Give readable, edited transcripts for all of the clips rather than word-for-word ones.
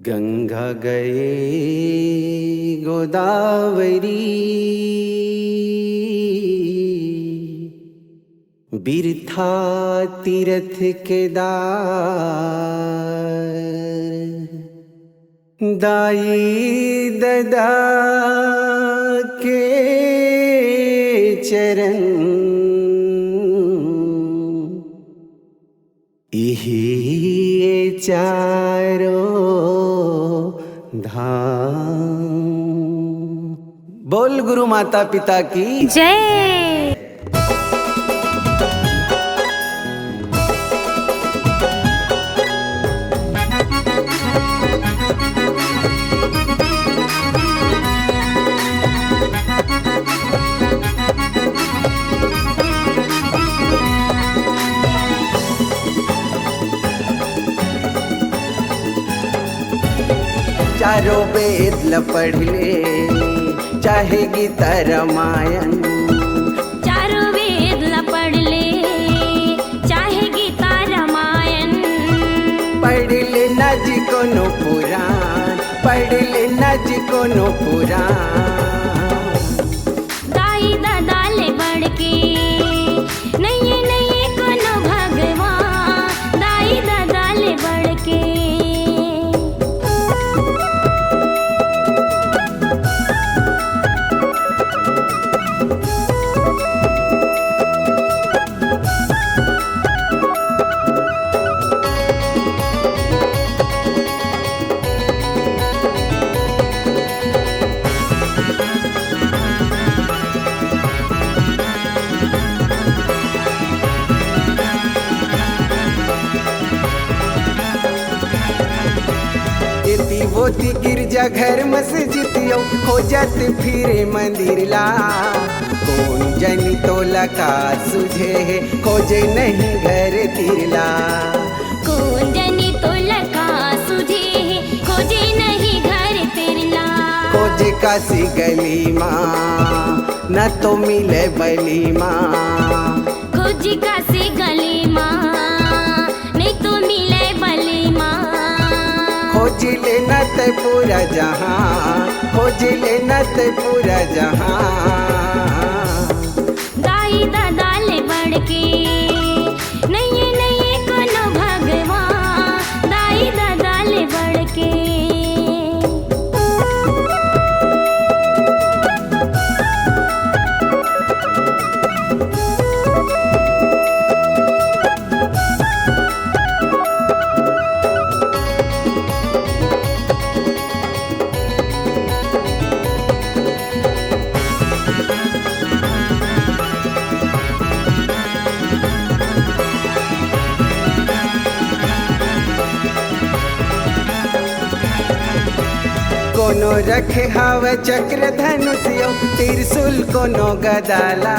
गंगा गए गोदावरी बिरथा तीरथ केदार दाई ददा के चरण यही चारों धाम। बोल गुरु माता पिता की जय। चारों वेद ल पढ़ ले चाहे गीता रामायण, चारों वेद ल पढ़ ले चाहे गीता रामायण, पढ़ ले न जी कोनो पुराण, पढ़ ले न जी कोनो पुराण। दाई दादा ले बढ़ के नहीं नहीं कोनो भगवान, दाई दादा ले बढ़ के। होती गिरजा घर मस्जिदियों खोजत फिरे मंदिर ला, कौन जनी तोला का सुझे है खोजे नहीं घर तिरला। कौन जनी तोला का सुझे है खोजे नहीं घर तिरला। खोजे काशी गली माँ न तो मिले बली माँ, खोजे काशी गली माँ नहीं तो मिले बली माँ। खोज लेना ते पूरा जहां, खोज लेना ते पूरा जहां। दाई दादा ले बढ़ के नहीं नहीं कोनो भगवान, दाई दादा ले बढ़ के। कोनो रखे हावे चक्र धनुष्यो त्रिशूल कोनो गदाला,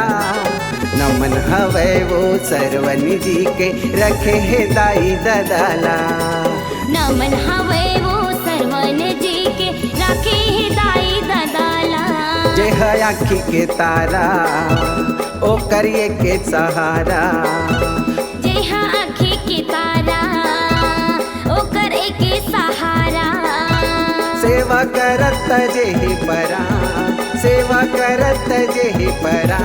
नमन हवे वो सरवनी जी के रखे है दाई ददाला। नमन हवे वो सरवन जी के रखे है दाई ददाला। जे है आँखी के तारा ओ करिए के सहारा, जे है आँखी के तारा ओ करे के सहारा। सेवा करत जेहि परा, सेवा करत जेहि परा।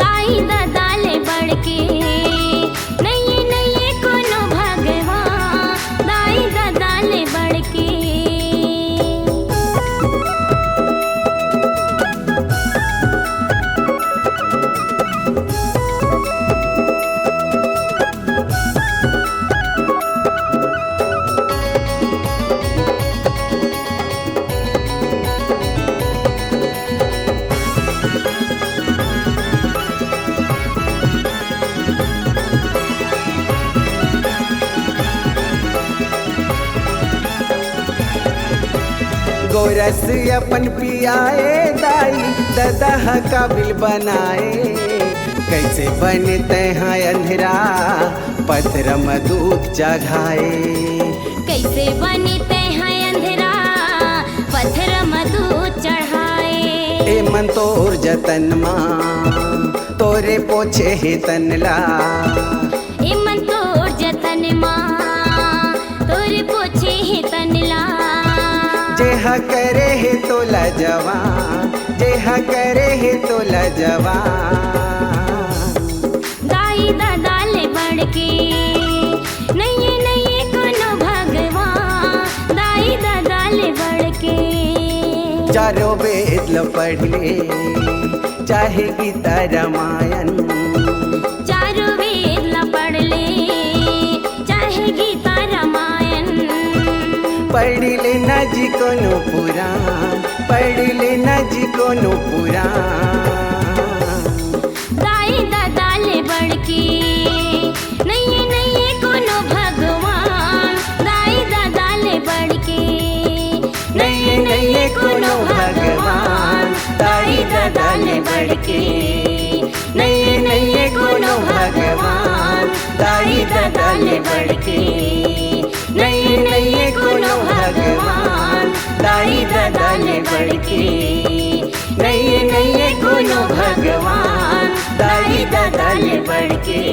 दाई दादा ले बढ़ के नहीं नहीं कोनो भगवान, दाई दादा ले बढ़ के। गोरस अपन पियाए दाई ददा काबिल बनाए, कैसे बनते हैं अंधेरा पत्थर में दूध चढ़ाए। कैसे बनते हैं अंधेरा पत्थर में दूध चढ़ाए। ए मन तोर जतन माँ तोरे पोछे है तनला, ए मन तोर जतन माँ तोरे करे है तोला जवान, जेहा करे है तोला जवान। दाई दादा ले बढ़ के नहीं नहीं कोनो भगवान, दाई दादा ले बढ़ के। चारों वेद ल पढ़ ले चाहे गीता रामायण, चारों वेद ला पढ़ ले चाहे गीता रामायण। पढ़ ले ना जी कोनो पुराण, पढ़ ले ना जी कोनो पुराण। दाई दादा ले बढ़ के नहीं नहीं कोनो भगवान, दाई दादा ले बढ़ के नहीं नहीं कोनो भगवान, दाई दादा ले बढ़ के। नहीं नहीं कोनो भगवान, दाई दादा ले बढ़ के। नहीं नहीं कोनो भगवान, दाई दादा ले बढ़ के। नहीं नहीं कोनो भगवान, दाई दादा ले बढ़ के।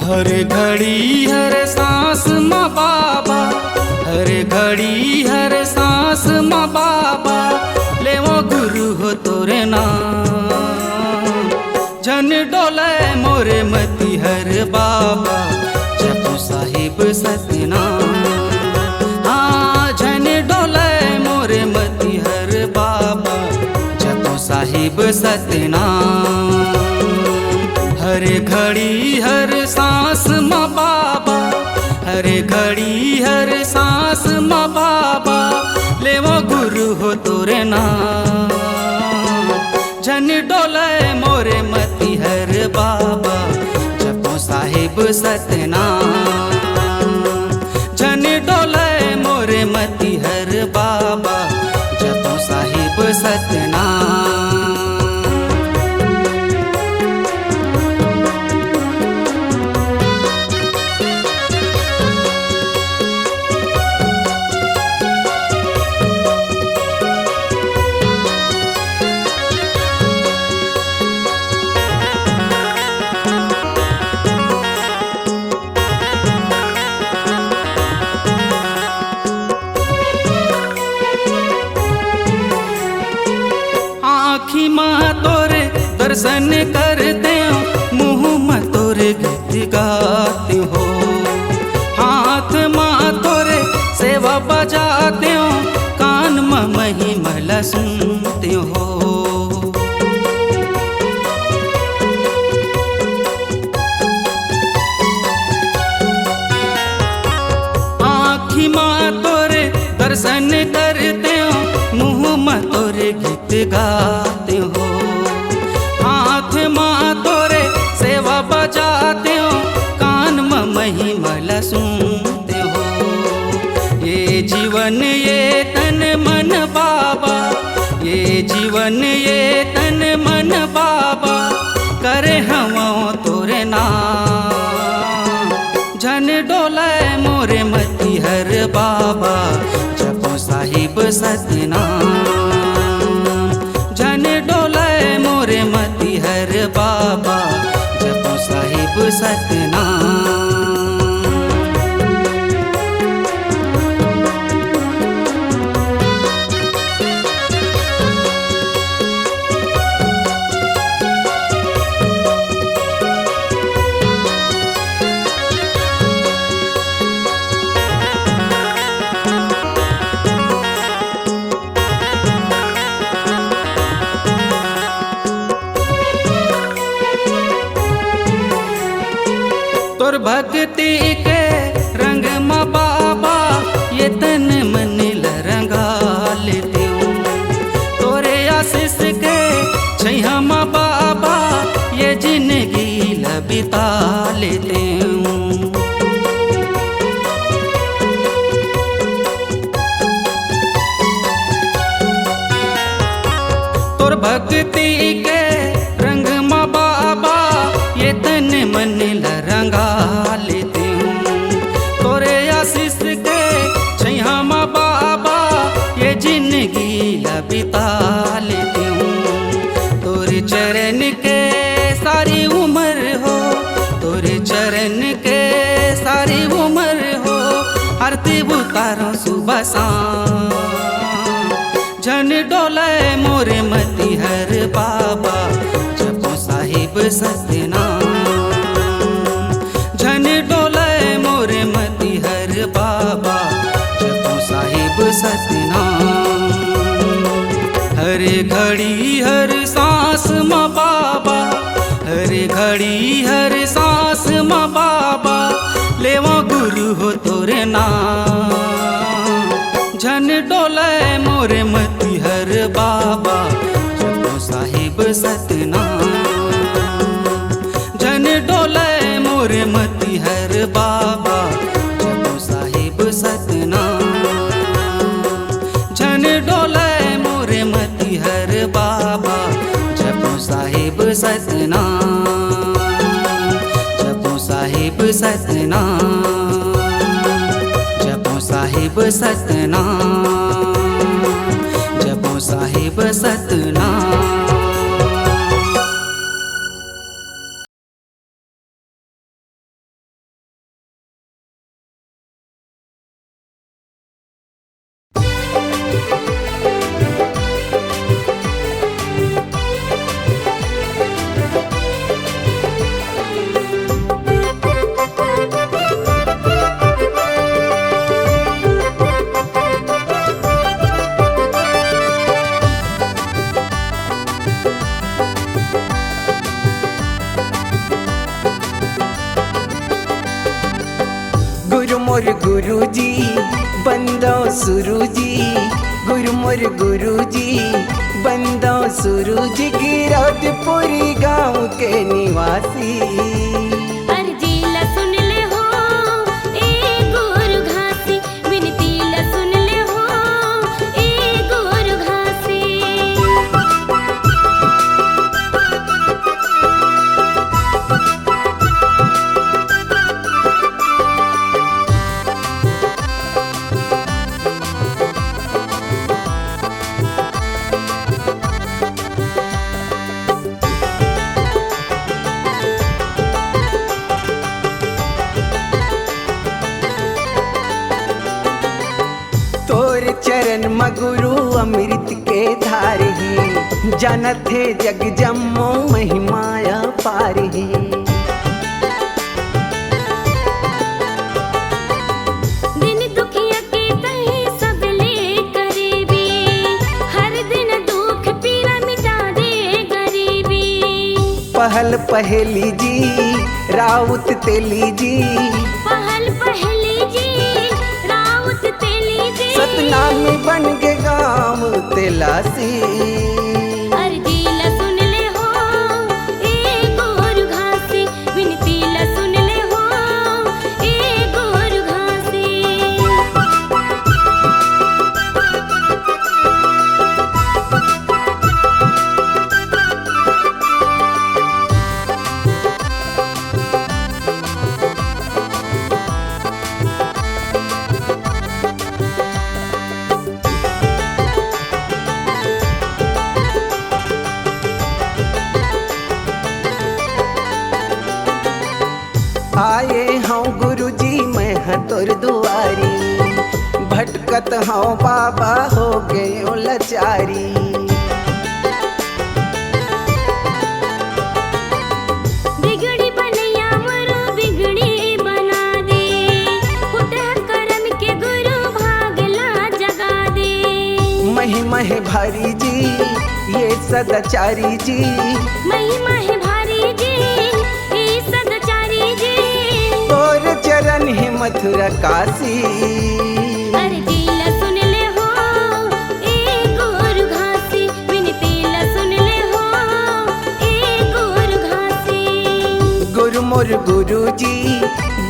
हर घड़ी हर सांस माँ बाबा, हर घड़ी हर सांस माँ बाबा, ले वो गुरु हो तोरे नाम। जन डोले मोरे मती हर बाबा, जपो साहिब सतनाम। हाँ जन डोले मोरे मती हर बाबा, जपो साहिब सतनाम। हर घड़ी हर सांस माँ बाबा, हर घड़ी हर सांस माँ बाबा, ले वो गुरु हो तोरे नाम। जन डोले मोरे मती हर बाबा, जपो साहिब सतनाम। जन डोले मोरे मती हर बाबा, जपो साहिब सतनाम। आँखी माँ तोरे दर्शन करते हो, मुँह में तोरे गीत गाते हो। हाथ माँ तोरे सेवा बजाते हो, कान में महिमा सुनते हो। आँखी माँ तोरे दर्शन करते हो, मुँह में तोरे गीत गाते हो। हाथ माँ तोरे सेवा बजाते हो, कान में महिमा सुनते हो। ये जीवन ये तन मन बाबा, ये जीवन ये तन मन बाबा, करे हम तोरे नाम। जन डोले मोरे मती हर बाबा, जपो साहिब सतनाम। जन डोले मोरे मती हर बाबा, जपो साहिब सतनाम। तोर भक्ति के रंग माँ बाबा, ये तन मन रंगा लेते हूँ। तोरे आशीष के छैया माँ बाबा, ये जिंदगी बिता लेते हूँ। भक्ति के रंग माँ बाबा ये तन मन रंगा लेते हूँ। तोरे आशीष के छैया माँ बाबा ये जिंदगी बिता लेती हूँ। तोरे चरण के सारी उम्र हो, तोरे चरण के सारी उम्र हो, आरती उतारो सुबह शाम। जन डोले मोरे मती हर बाबा जपो साहिब सतनाम। जन डोले मोरे मती हर बाबा जपो साहिब सतनाम। हर घड़ी हर सांस माँ बाबा, हर घड़ी हर सांस माँ बाबा लेवा गुरु हो तोरे नाम। जन डोले मोरे मती हर बाबा जपो साहिब सतनाम। जन डोले मोरे मती हर बाबा जपो साहिब सतनाम। जन डोले मोरे मती हर बाबा जपो साहिब सतनाम। जपो साहिब सतनाम, जपो साहिब सतनाम, जपो साहिब सतनाम। मोर गुरुजी बंदो सुरुजी, गुरु मोर गुरुजी बंदो सुरुजी, गिरौदपुरी गाँव के निवासी। अर्जी ला सुन ले हो ए गुरु घासी, विनती ला सुन ले हो ए गुरु घासी। चरण मगुरु अमृत के धार ही, जानत है जग जम्मो महिमाया पार ही। दिन दुखिया के तहे सब ले करीबी, हर दिन दुख पीड़ा मिटा दे गरीबी। पहल पहली जी राउत तेली जी, पहल पहली जी राउत तेली जी, सतनामी बन के गाँव तेलासी। अर्जी ला सुन ले हो ए गुरु घासी, विनती ला सुन ले हो ए गुरु घासी। आए हूँ गुरुजी मैं तोर दुआरी, भटकत हूँ बाबा हो गए लाचारी। बिगड़ी बनैया मोरो बिगड़ी बना दे, फुटह करम के गुरु भागला जगा दे। महिमा है भारी जी ये सदाचारी जी, महिमा है भारी जी ए सदाचारी जी। तोर चरण है मथुरा काशी। अर्जी ला सुन ले हो ए गुरु घासी, विनती ला सुन ले हो ए गुरु घासी। गुरु मोर गुरुजी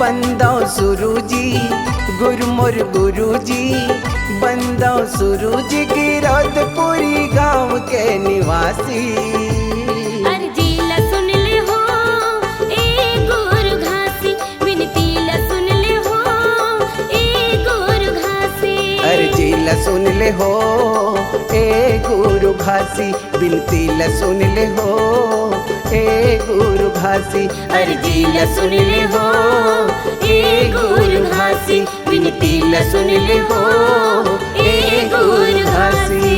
बंदो सुरुजी, गुरु मोर गुरुजी बंदो सूरज गिरत पूरी गांव के निवासी। अर्जी ला सुन ले हो ए गुरु घासी, विनती ला सुन ले हो ए गुरु घासी। अर्जी ला सुन ले हो ए गुरु घासी, बिनती ला सुन ले हो ए गुरु घासी। अर्जी ला सुन ले हो ए गुरु घासी, बिनती ला सुन ले हो ए गुरु घासी।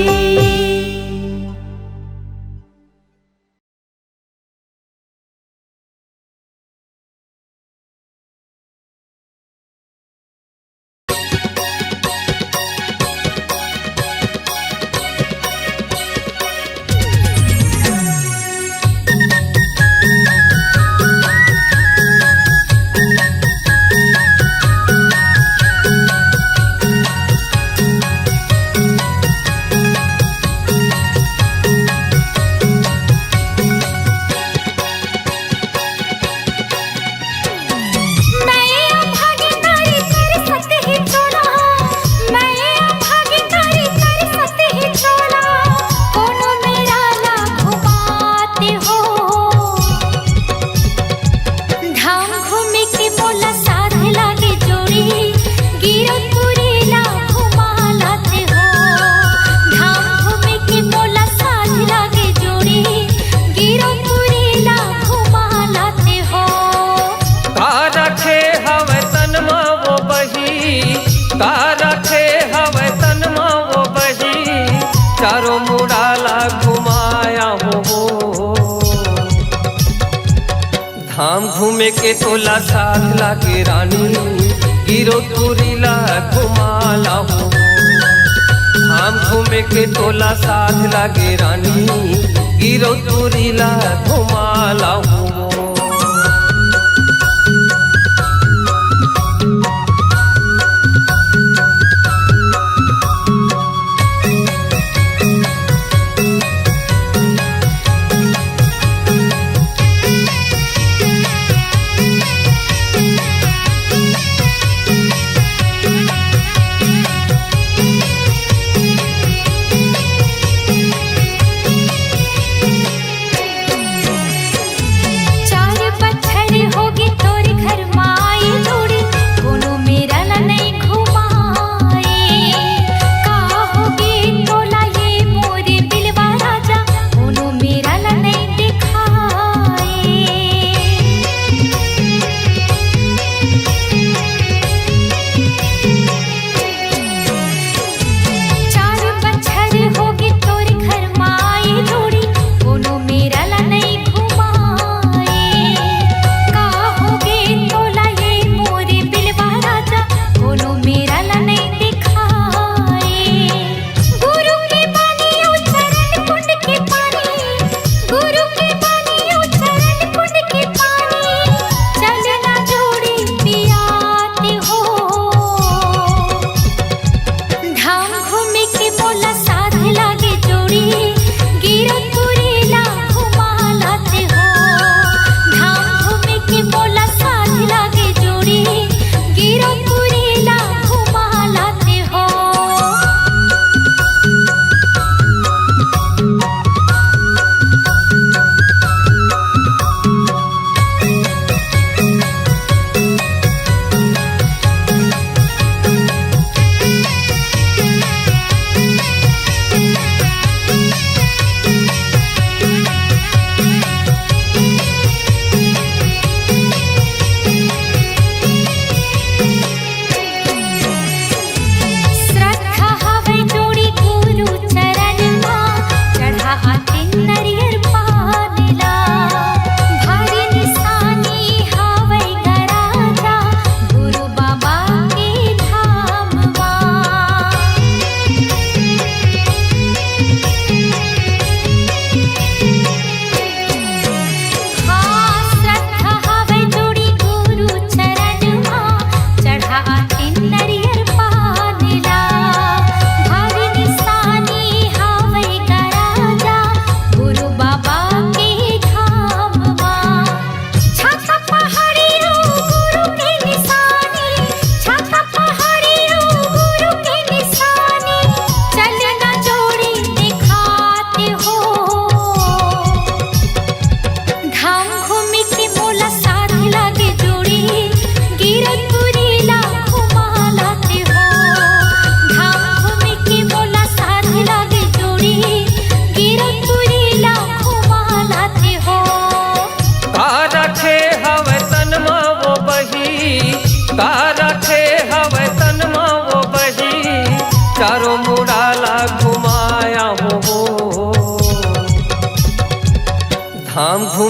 चारों मुड़ाला घुमाया हो। धाम घूमे के तोला साथ लागे रानी, गिरो तुरीला घुमाला हो। धाम घूमे के तोला साथ लागे रानी, गिरो तुरीला घुमाला हो।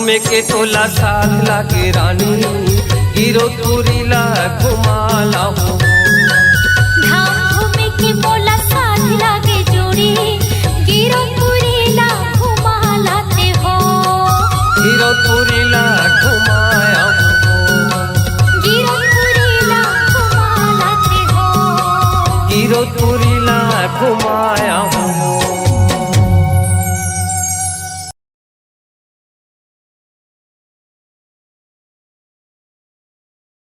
घूमे के तोला साथ लागे रानी गिरो तुरीला घुमाला हो धाम घूमे के बोला साथ लागे जोड़ी गिरो पुरीला घुमा लाते हो गिरो तुरीला घुमाया हो गिरो पुरीला घुमा लाते हो गिरो तुरीला घुमाया हो